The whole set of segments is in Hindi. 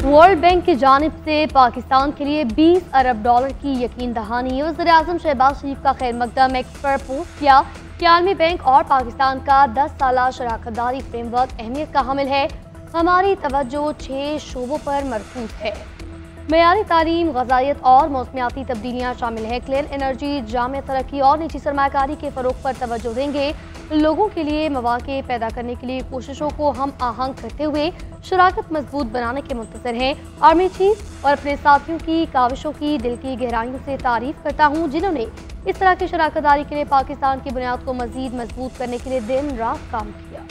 वर्ल्ड बैंक की जानिब से पाकिस्तान के लिए 20 अरब डॉलर की यकीन दहानी। वज़ीर-ए-आज़म शहबाज शरीफ का खैर मकदम एक्स पर पोस्ट किया कि आलमी बैंक और पाकिस्तान का 10 साला शराकतदारी फ्रेमवर्क अहमियत का हामिल है। हमारी तवज्जो 6 शोबों पर मरकूज है। मयारी तालीम, ग़ज़ाइयत और मौसमियाती तब्दीलियाँ शामिल हैं। क्लीन एनर्जी, जामिया तरक्की और निजी सरमाकारी के फ़रोग़ पर तवज्जो देंगे। लोगों के लिए मौक़े पैदा करने के लिए कोशिशों को हम आहंग करते हुए शराकत मजबूत बनाने के मुंतज़िर हैं। आर्मी चीफ और अपने साथियों की काविशों की दिल की गहराइयों से तारीफ़ करता हूँ, जिन्होंने इस तरह की शराकतदारी के लिए पाकिस्तान की बुनियाद को मज़ीद मजबूत करने के लिए दिन रात काम किया।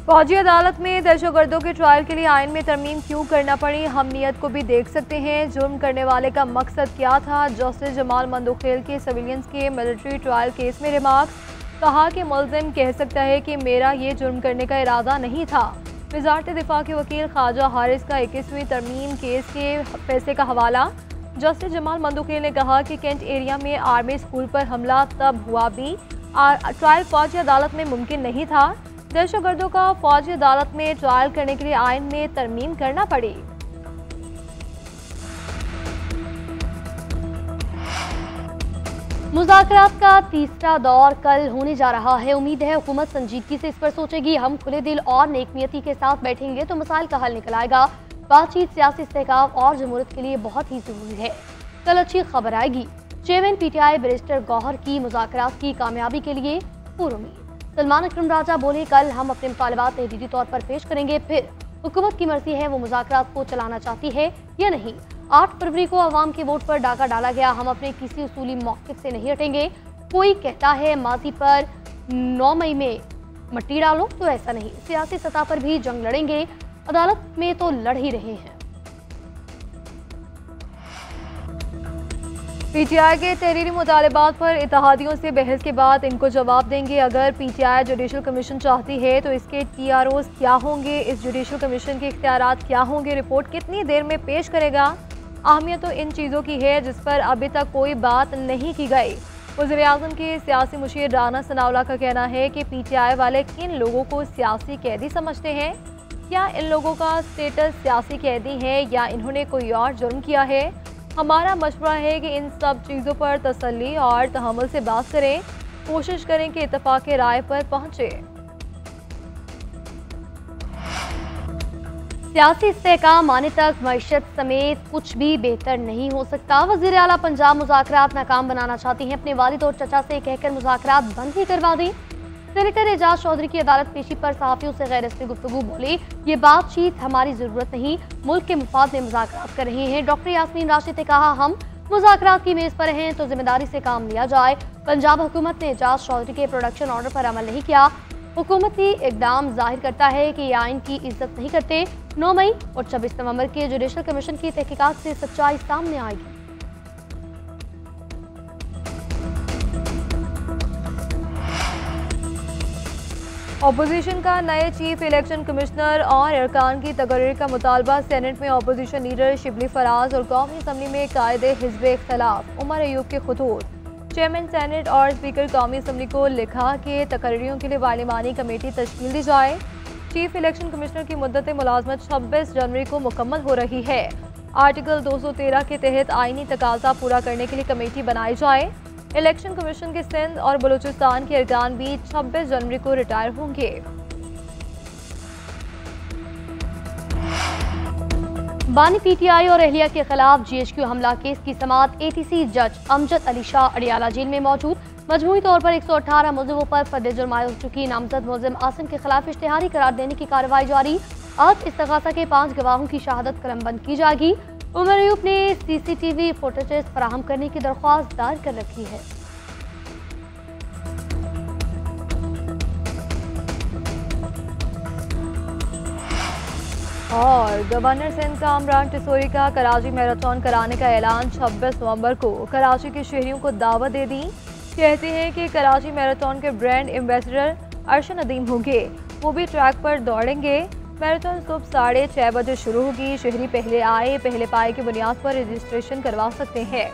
फौजी अदालत में दहशतगर्दों के ट्रायल के लिए आइन में तरमीम क्यों करना पड़ी, हम नीयत को भी देख सकते हैं। जुर्म करने वाले का मकसद क्या था। जस्टिस जमाल मंदोखेल के सिविलियंस के मिलिट्री ट्रायल केस में रिमार्क्स, कहा कि मुल्ज़िम कह सकता है कि मेरा ये जुर्म करने का इरादा नहीं था। वज़ारत दिफा के वकील ख्वाजा हारिस का 21वीं तरमीम केस के फैसले का हवाला। जस्टिस जमाल मंदोखेल ने कहा कि कैंट एरिया में आर्मी स्कूल पर हमला तब हुआ भी ट्रायल फौजी अदालत में मुमकिन नहीं था। दहशतगर्दों का फौजी अदालत में ट्रायल करने के लिए आइन में तरमीम करना पड़ी। मुज़ाकरात का तीसरा दौर कल होने जा रहा है। उम्मीद है हुकूमत संजीदगी से इस पर सोचेगी। हम खुले दिल और नेकनियती के साथ बैठेंगे तो मसाइल का हल निकल आएगा। बातचीत सियासी इस्तेहकाम और जमहूरियत के लिए बहुत ही जरूरी है। कल अच्छी खबर आएगी। चेयरमैन PTI बैरिस्टर गौहर की मुज़ाकरात की कामयाबी के लिए पुरुमीद। सलमान अकरम राजा बोले, कल हम अपने मुतालबात तहरीरी तौर पर पेश करेंगे, फिर हुकूमत की मर्जी है वो मुज़ाकरात को चलाना चाहती है या नहीं। 8 फरवरी को अवाम के वोट पर डाका डाला गया। हम अपने किसी उसूली मौक़िफ़ से नहीं हटेंगे। कोई कहता है माजी पर 9 मई में मट्टी डालो, तो ऐसा नहीं। सियासी सतह पर भी जंग लड़ेंगे, अदालत में तो लड़ ही रहे हैं। PTI के तहरीरी मुतालबात पर इत्तेहादियों से बहस के बाद इनको जवाब देंगे। अगर PTI जुडिशल कमीशन चाहती है तो इसके TROs क्या होंगे, इस जुडिशल कमीशन के इख्तियारात क्या होंगे, रिपोर्ट कितनी देर में पेश करेगा। अहमियत तो इन चीज़ों की है जिस पर अभी तक कोई बात नहीं की गई। वज़ीर-ए-आज़म के सियासी मुशीर राना सनाउल्लाह का कहना है कि PTI वाले किन लोगों को सियासी कैदी समझते हैं। क्या इन लोगों का स्टेटस सियासी कैदी है या इन्होंने कोई और जुर्म किया है। हमारा मशवरा है कि इन सब चीज़ों पर तसल्ली और तहम्मुल से बात करें, कोशिश करें कि इत्तफाक़ राय पर पहुँचे। सियासी इस्तेहकाम आने तक मईशत समेत कुछ भी बेहतर नहीं हो सकता। वज़ीर आला पंजाब मुज़ाकरात नाकाम बनाना चाहती हैं। अपने वालिद और चचा से कहकर मुज़ाकरात बंद ही करवा दें। सेनेटर एजाज चौधरी की अदालत पेशी पर सहाफ़ियों से गैर रस्मी गुफ्तगू बोली, ये बातचीत हमारी ज़रूरत नहीं, मुल्क के मुफाद में मुज़ाकरात कर रहे हैं। डॉक्टर यास्मीन राशिद ने कहा, हम मुज़ाकरात की मेज़ पर हैं तो जिम्मेदारी से काम लिया जाए। पंजाब हुकूमत ने एजाज चौधरी के प्रोडक्शन ऑर्डर पर अमल नहीं किया। हुकूमती इक़दाम जाहिर करता है कि ये आइन की इज्जत नहीं करते। 9 मई और 26 नवंबर के जुडिशल कमीशन की तहकीकात से सच्चाई सामने आएगी। अपोजिशन का नए चीफ इलेक्शन कमिश्नर और अरकान की तकरीर का मुतालबा। सेनेट में अपोजिशन लीडर शिबली फराज और कौमी असम्बली में कायदे हिज़्ब इख्तिलाफ। उमर अयूब के खुतूत। चेयरमैन सेनेट और स्पीकर कौमी असम्बली को लिखा कि तकरीरों के लिए पार्लिमानी कमेटी तश्कील दी जाए। चीफ इलेक्शन कमिश्नर की मुद्दत मुलाजमत 26 जनवरी को मुकम्मल हो रही है। आर्टिकल 213 के तहत आइनी तकाजा पूरा करने के लिए कमेटी बनाई जाए। इलेक्शन कमीशन के सिंध और बलूचिस्तान के अरकान भी 26 जनवरी को रिटायर होंगे। बानी PTI और अहलिया के खिलाफ GHQ हमला केस की समाअत ATC जज अमजद अली शाह अडियाला जेल में मौजूद। मजमूई तौर पर 118 मुलजिमों पर फर्द जुर्म आयद हो चुकी नामजद मुलजिम आसिम के खिलाफ इश्तिहारी करार देने की कार्रवाई जारी। आज इस्तगासा के 5 गवाहों की शहादत कलमबंद की जाएगी। उमर अयूब ने CCTV फुटेजेस फराहम करने की दरख्वास्त दायर कर रखी है। और गवर्नर सिंध का इमरान टिसोरी का कराची मैराथन कराने का ऐलान। 26 नवंबर को कराची के शहरियों को दावत दे दी। कहते हैं कि कराची मैराथन के ब्रांड एम्बेसडर अरशद नदीम होंगे, वो भी ट्रैक पर दौड़ेंगे। मैराथन सुबह 6:30 बजे शुरू होगी। शहरी पहले आए पहले पाए की बुनियाद पर रजिस्ट्रेशन करवा सकते हैं।